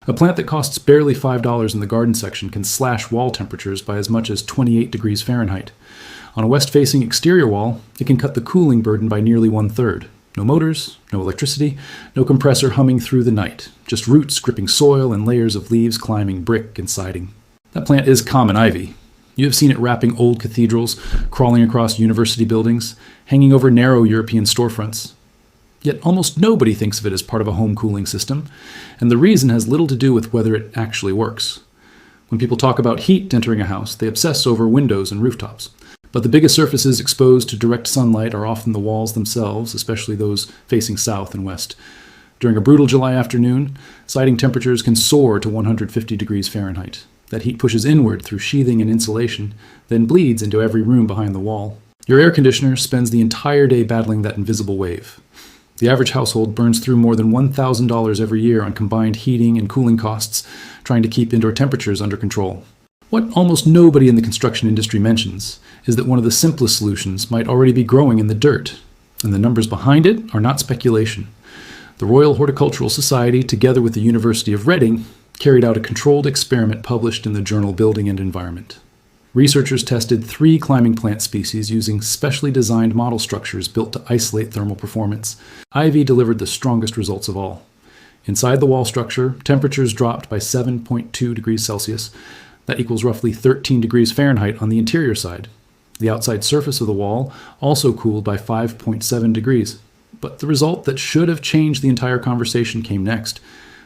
A plant that costs barely $5 in the garden section can slash wall temperatures by as much as 28 degrees Fahrenheit. On a west-facing exterior wall, it can cut the cooling burden by nearly 1/3. No motors, no electricity, no compressor humming through the night, just roots gripping soil and layers of leaves climbing brick and siding. That plant is common ivy. You have seen it wrapping old cathedrals, crawling across university buildings, hanging over narrow European storefronts. Yet almost nobody thinks of it as part of a home cooling system, and the reason has little to do with whether it actually works. When people talk about heat entering a house, they obsess over windows and rooftops. But the biggest surfaces exposed to direct sunlight are often the walls themselves, especially those facing south and west. During a brutal July afternoon, siding temperatures can soar to 150 degrees Fahrenheit. That heat pushes inward through sheathing and insulation, then bleeds into every room behind the wall. Your air conditioner spends the entire day battling that invisible wave. The average household burns through more than $1,000 every year on combined heating and cooling costs, trying to keep indoor temperatures under control. What almost nobody in the construction industry mentions is that one of the simplest solutions might already be growing in the dirt, and the numbers behind it are not speculation. The Royal Horticultural Society, together with the University of Reading, carried out a controlled experiment published in the journal Building and Environment. Researchers tested 3 climbing plant species using specially designed model structures built to isolate thermal performance. Ivy delivered the strongest results of all. Inside the wall structure, temperatures dropped by 7.2 degrees Celsius. That equals roughly 13 degrees Fahrenheit on the interior side. The outside surface of the wall also cooled by 5.7 degrees. But the result that should have changed the entire conversation came next.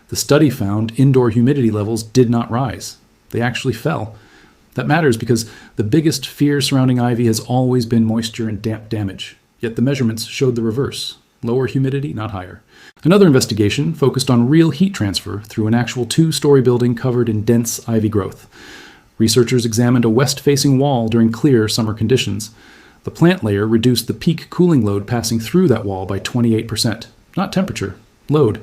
The study found indoor humidity levels did not rise. They actually fell. That matters because the biggest fear surrounding ivy has always been moisture and damp damage. Yet the measurements showed the reverse. Lower humidity, not higher. Another investigation focused on real heat transfer through an actual 2-story building covered in dense ivy growth. Researchers examined a west-facing wall during clear summer conditions. The plant layer reduced the peak cooling load passing through that wall by 28%. Not temperature, load.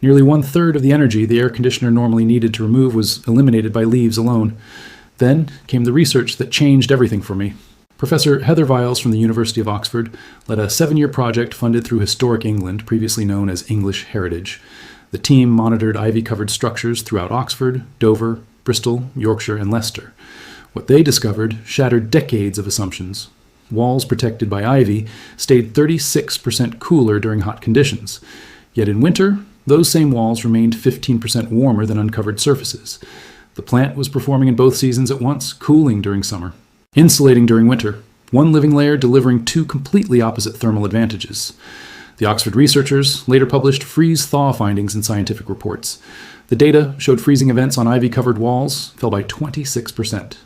Nearly 1/3 of the energy the air conditioner normally needed to remove was eliminated by leaves alone. Then came the research that changed everything for me. Professor Heather Viles from the University of Oxford led a 7-year project funded through Historic England, previously known as English Heritage. The team monitored ivy-covered structures throughout Oxford, Dover, Bristol, Yorkshire, and Leicester. What they discovered shattered decades of assumptions. Walls protected by ivy stayed 36% cooler during hot conditions. Yet in winter, those same walls remained 15% warmer than uncovered surfaces. The plant was performing in both seasons at once, cooling during summer, insulating during winter, one living layer delivering 2 completely opposite thermal advantages. The Oxford researchers later published freeze-thaw findings in scientific reports. The data showed freezing events on ivy-covered walls fell by 26%.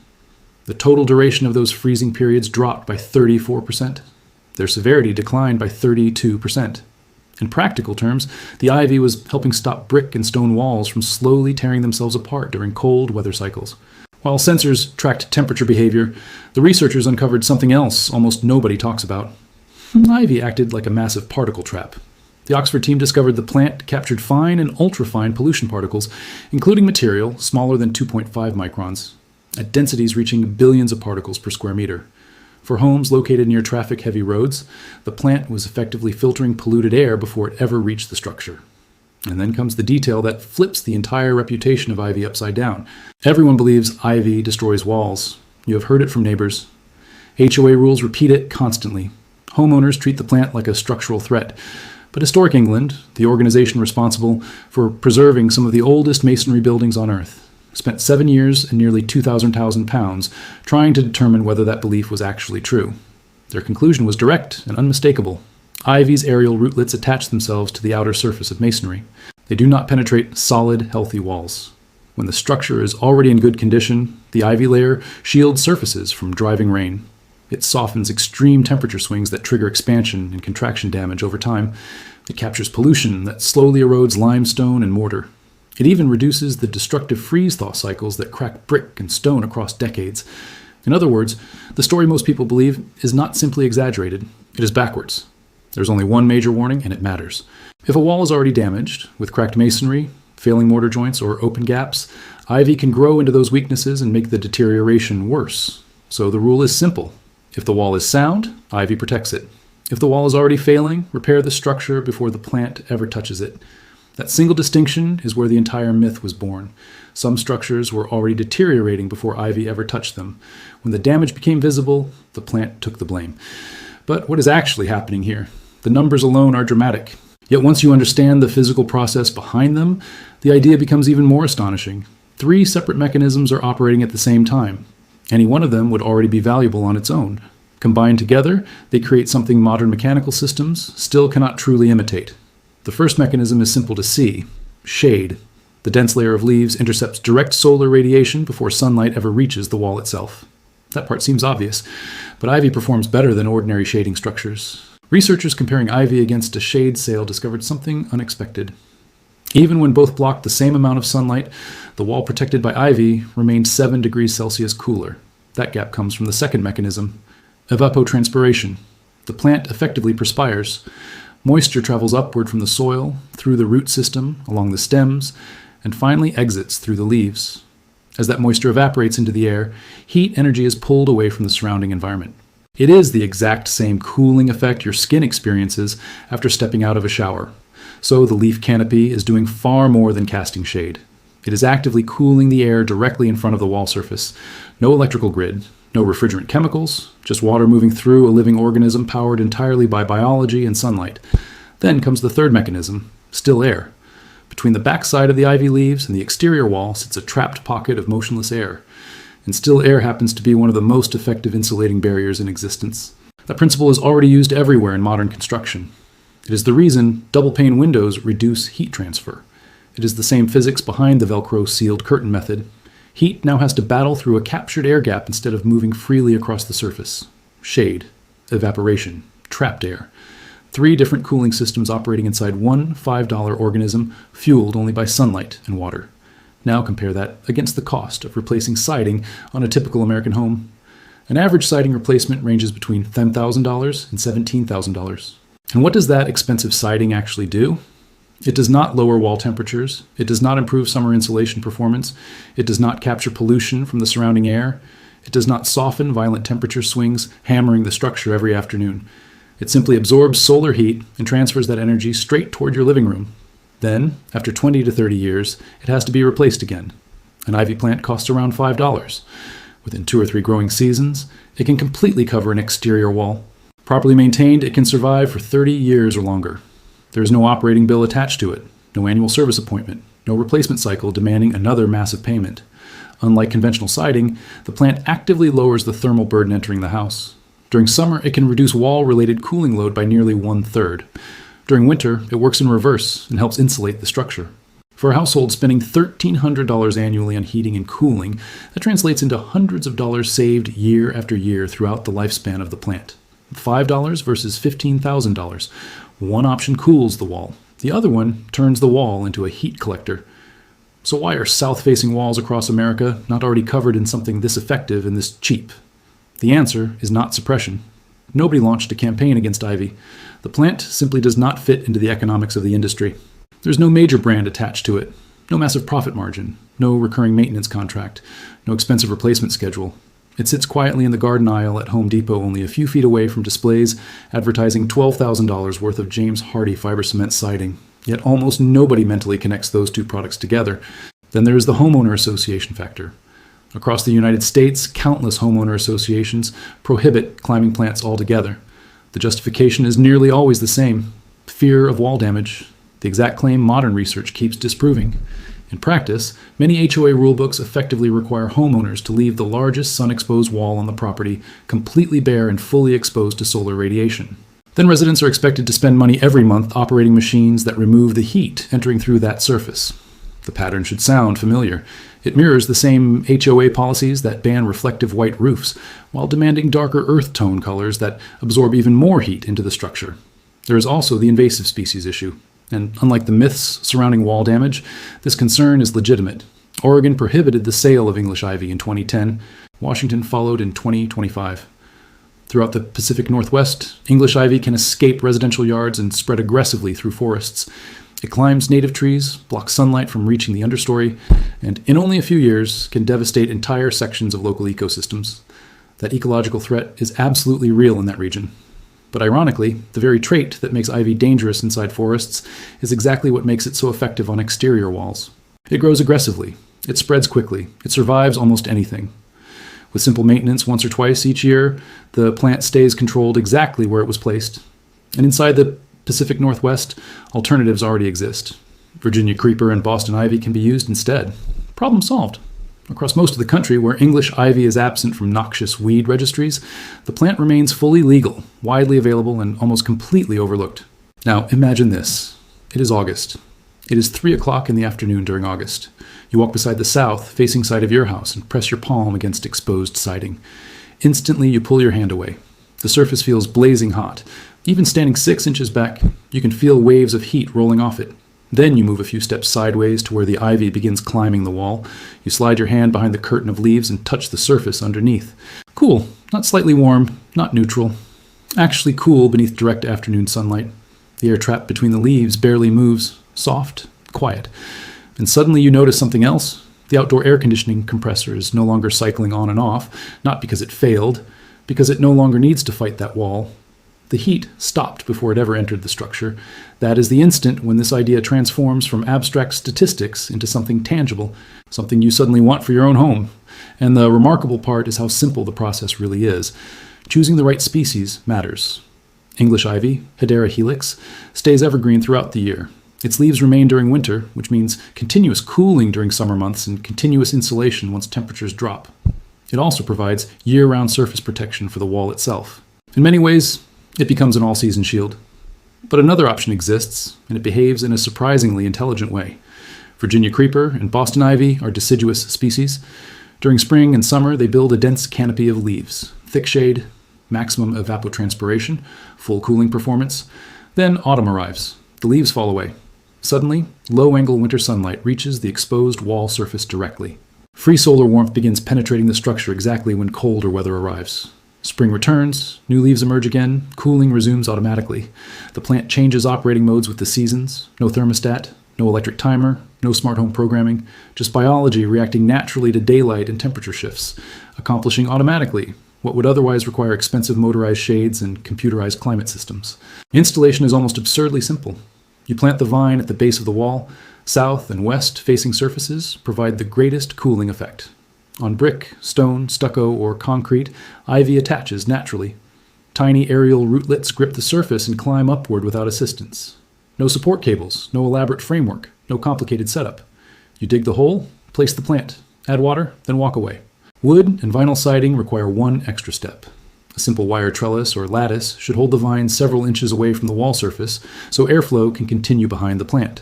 The total duration of those freezing periods dropped by 34%. Their severity declined by 32%. In practical terms, the ivy was helping stop brick and stone walls from slowly tearing themselves apart during cold weather cycles. While sensors tracked temperature behavior, the researchers uncovered something else almost nobody talks about. Ivy acted like a massive particle trap. The Oxford team discovered the plant captured fine and ultrafine pollution particles, including material smaller than 2.5 microns, at densities reaching billions of particles per square meter. For homes located near traffic-heavy roads, the plant was effectively filtering polluted air before it ever reached the structure. And then comes the detail that flips the entire reputation of ivy upside down. Everyone believes ivy destroys walls. You have heard it from neighbors. HOA rules repeat it constantly. Homeowners treat the plant like a structural threat. But Historic England, the organization responsible for preserving some of the oldest masonry buildings on Earth, spent 7 years and nearly £2,000 trying to determine whether that belief was actually true. Their conclusion was direct and unmistakable. Ivy's aerial rootlets attach themselves to the outer surface of masonry. They do not penetrate solid, healthy walls. When the structure is already in good condition, the ivy layer shields surfaces from driving rain. It softens extreme temperature swings that trigger expansion and contraction damage over time. It captures pollution that slowly erodes limestone and mortar. It even reduces the destructive freeze-thaw cycles that crack brick and stone across decades. In other words, the story most people believe is not simply exaggerated, it is backwards. There's only one major warning, and it matters. If a wall is already damaged, with cracked masonry, failing mortar joints, or open gaps, ivy can grow into those weaknesses and make the deterioration worse. So the rule is simple. If the wall is sound, ivy protects it. If the wall is already failing, repair the structure before the plant ever touches it. That single distinction is where the entire myth was born. Some structures were already deteriorating before ivy ever touched them. When the damage became visible, the plant took the blame. But what is actually happening here? The numbers alone are dramatic. Yet once you understand the physical process behind them, the idea becomes even more astonishing. 3 separate mechanisms are operating at the same time. Any one of them would already be valuable on its own. Combined together, they create something modern mechanical systems still cannot truly imitate. The first mechanism is simple to see: shade. The dense layer of leaves intercepts direct solar radiation before sunlight ever reaches the wall itself. That part seems obvious, but ivy performs better than ordinary shading structures. Researchers comparing ivy against a shade sail discovered something unexpected. Even when both blocked the same amount of sunlight, the wall protected by ivy remained 7 degrees Celsius cooler. That gap comes from the second mechanism: evapotranspiration. The plant effectively perspires. Moisture travels upward from the soil, through the root system, along the stems, and finally exits through the leaves. As that moisture evaporates into the air, heat energy is pulled away from the surrounding environment. It is the exact same cooling effect your skin experiences after stepping out of a shower. So the leaf canopy is doing far more than casting shade. It is actively cooling the air directly in front of the wall surface. No electrical grid, no refrigerant chemicals, just water moving through a living organism powered entirely by biology and sunlight. Then comes the third mechanism: still air. Between the backside of the ivy leaves and the exterior wall sits a trapped pocket of motionless air. And still air happens to be one of the most effective insulating barriers in existence. That principle is already used everywhere in modern construction. It is the reason double-pane windows reduce heat transfer. It is the same physics behind the Velcro sealed curtain method. Heat now has to battle through a captured air gap instead of moving freely across the surface. Shade, evaporation, trapped air. 3 different cooling systems operating inside one $5 organism, fueled only by sunlight and water. Now compare that against the cost of replacing siding on a typical American home. An average siding replacement ranges between $10,000 and $17,000. And what does that expensive siding actually do? It does not lower wall temperatures. It does not improve summer insulation performance. It does not capture pollution from the surrounding air. It does not soften violent temperature swings, hammering the structure every afternoon. It simply absorbs solar heat and transfers that energy straight toward your living room. Then, after 20 to 30 years, it has to be replaced again. An ivy plant costs around $5. Within 2 or 3 growing seasons, it can completely cover an exterior wall. Properly maintained, it can survive for 30 years or longer. There is no operating bill attached to it, no annual service appointment, no replacement cycle demanding another massive payment. Unlike conventional siding, the plant actively lowers the thermal burden entering the house. During summer, it can reduce wall-related cooling load by nearly 1/3. During winter, it works in reverse and helps insulate the structure. For a household spending $1,300 annually on heating and cooling, that translates into hundreds of dollars saved year after year throughout the lifespan of the plant. $5 versus $15,000. One option cools the wall. The other one turns the wall into a heat collector. So why are south-facing walls across America not already covered in something this effective and this cheap? The answer is not suppression. Nobody launched a campaign against ivy. The plant simply does not fit into the economics of the industry. There's no major brand attached to it, no massive profit margin, no recurring maintenance contract, no expensive replacement schedule. It sits quietly in the garden aisle at Home Depot only a few feet away from displays advertising $12,000 worth of James Hardie fiber cement siding. Yet almost nobody mentally connects those 2 products together. Then there is the homeowner association factor. Across the United States, countless homeowner associations prohibit climbing plants altogether. The justification is nearly always the same: fear of wall damage, the exact claim modern research keeps disproving. In practice, many HOA rulebooks effectively require homeowners to leave the largest sun-exposed wall on the property completely bare and fully exposed to solar radiation. Then residents are expected to spend money every month operating machines that remove the heat entering through that surface. The pattern should sound familiar. It mirrors the same HOA policies that ban reflective white roofs, while demanding darker earth tone colors that absorb even more heat into the structure. There is also the invasive species issue. And unlike the myths surrounding wall damage, this concern is legitimate. Oregon prohibited the sale of English ivy in 2010. Washington followed in 2025. Throughout the Pacific Northwest, English ivy can escape residential yards and spread aggressively through forests. It climbs native trees, blocks sunlight from reaching the understory, and in only a few years can devastate entire sections of local ecosystems. That ecological threat is absolutely real in that region. But ironically, the very trait that makes ivy dangerous inside forests is exactly what makes it so effective on exterior walls. It grows aggressively. It spreads quickly. It survives almost anything. With simple maintenance once or twice each year, the plant stays controlled exactly where it was placed. And inside the Pacific Northwest, alternatives already exist. Virginia creeper and Boston ivy can be used instead. Problem solved. Across most of the country, where English ivy is absent from noxious weed registries, the plant remains fully legal, widely available, and almost completely overlooked. Now, imagine this. It is August. It is 3 o'clock in the afternoon during August. You walk beside the south, facing side of your house, and press your palm against exposed siding. Instantly, you pull your hand away. The surface feels blazing hot. Even standing 6 inches back, you can feel waves of heat rolling off it. Then you move a few steps sideways to where the ivy begins climbing the wall. You slide your hand behind the curtain of leaves and touch the surface underneath. Cool, not slightly warm, not neutral. Actually cool beneath direct afternoon sunlight. The air trapped between the leaves barely moves, soft, quiet. And suddenly you notice something else. The outdoor air conditioning compressor is no longer cycling on and off, not because it failed, because it no longer needs to fight that wall. The heat stopped before it ever entered the structure. That is the instant when this idea transforms from abstract statistics into something tangible, something you suddenly want for your own home. And the remarkable part is how simple the process really is. Choosing the right species matters. English ivy, Hedera helix, stays evergreen throughout the year. Its leaves remain during winter, which means continuous cooling during summer months and continuous insulation once temperatures drop. It also provides year-round surface protection for the wall itself. In many ways, it becomes an all-season shield. But another option exists, and it behaves in a surprisingly intelligent way. Virginia creeper and Boston ivy are deciduous species. During spring and summer, they build a dense canopy of leaves, thick shade, maximum evapotranspiration, full cooling performance. Then autumn arrives. The leaves fall away. Suddenly, low-angle winter sunlight reaches the exposed wall surface directly. Free solar warmth begins penetrating the structure exactly when colder weather arrives. Spring returns, new leaves emerge again, cooling resumes automatically. The plant changes operating modes with the seasons. No thermostat, no electric timer, no smart home programming, just biology reacting naturally to daylight and temperature shifts, accomplishing automatically what would otherwise require expensive motorized shades and computerized climate systems. Installation is almost absurdly simple. You plant the vine at the base of the wall. South and west facing surfaces provide the greatest cooling effect. On brick, stone, stucco, or concrete, ivy attaches naturally. Tiny aerial rootlets grip the surface and climb upward without assistance. No support cables, no elaborate framework, no complicated setup. You dig the hole, place the plant, add water, then walk away. Wood and vinyl siding require one extra step. A simple wire trellis or lattice should hold the vine several inches away from the wall surface so airflow can continue behind the plant.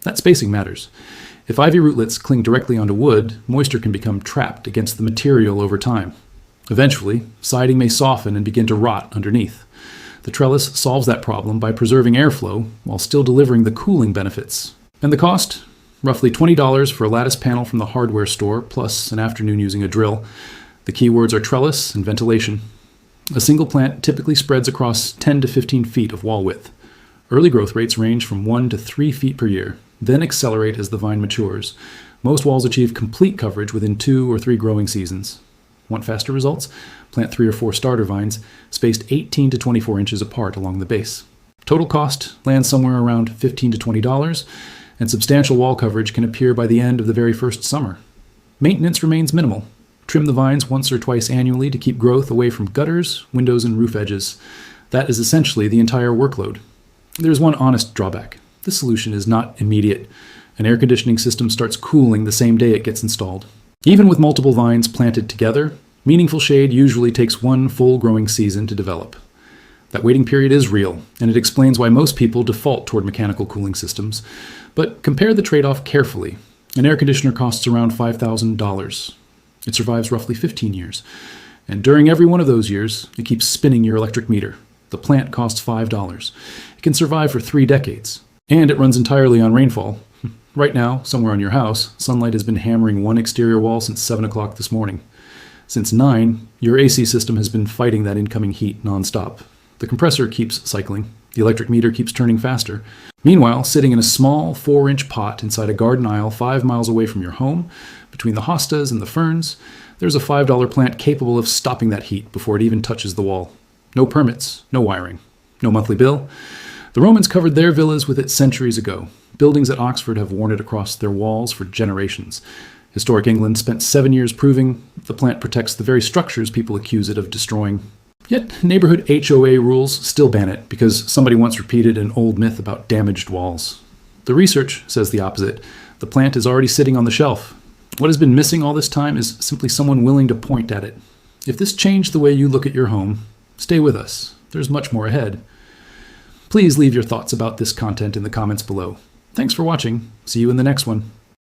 That spacing matters. If ivy rootlets cling directly onto wood, moisture can become trapped against the material over time. Eventually, siding may soften and begin to rot underneath. The trellis solves that problem by preserving airflow while still delivering the cooling benefits. And the cost? Roughly $20 for a lattice panel from the hardware store, plus an afternoon using a drill. The keywords are trellis and ventilation. A single plant typically spreads across 10 to 15 feet of wall width. Early growth rates range from 1 to 3 feet per year, then accelerate as the vine matures. Most walls achieve complete coverage within 2 or 3 growing seasons. Want faster results? Plant 3 or 4 starter vines, spaced 18 to 24 inches apart along the base. Total cost lands somewhere around $15 to $20, and substantial wall coverage can appear by the end of the very first summer. Maintenance remains minimal. Trim the vines once or twice annually to keep growth away from gutters, windows, and roof edges. That is essentially the entire workload. There's one honest drawback. The solution is not immediate. An air conditioning system starts cooling the same day it gets installed. Even with multiple vines planted together, meaningful shade usually takes 1 full growing season to develop. That waiting period is real, and it explains why most people default toward mechanical cooling systems. But compare the trade-off carefully. An air conditioner costs around $5,000. It survives roughly 15 years. And during every one of those years, it keeps spinning your electric meter. The plant costs $5. It can survive for 3 decades. And it runs entirely on rainfall. Right now, somewhere on your house, sunlight has been hammering one exterior wall since 7 o'clock this morning. Since 9, your AC system has been fighting that incoming heat nonstop. The compressor keeps cycling. The electric meter keeps turning faster. Meanwhile, sitting in a small 4-inch pot inside a garden aisle 5 miles away from your home, between the hostas and the ferns, there's a $5 plant capable of stopping that heat before it even touches the wall. No permits, no wiring. No monthly bill. The Romans covered their villas with it centuries ago. Buildings at Oxford have worn it across their walls for generations. Historic England spent 7 years proving the plant protects the very structures people accuse it of destroying. Yet neighborhood HOA rules still ban it because somebody once repeated an old myth about damaged walls. The research says the opposite. The plant is already sitting on the shelf. What has been missing all this time is simply someone willing to point at it. If this changed the way you look at your home, stay with us. There's much more ahead. Please leave your thoughts about this content in the comments below. Thanks for watching. See you in the next one.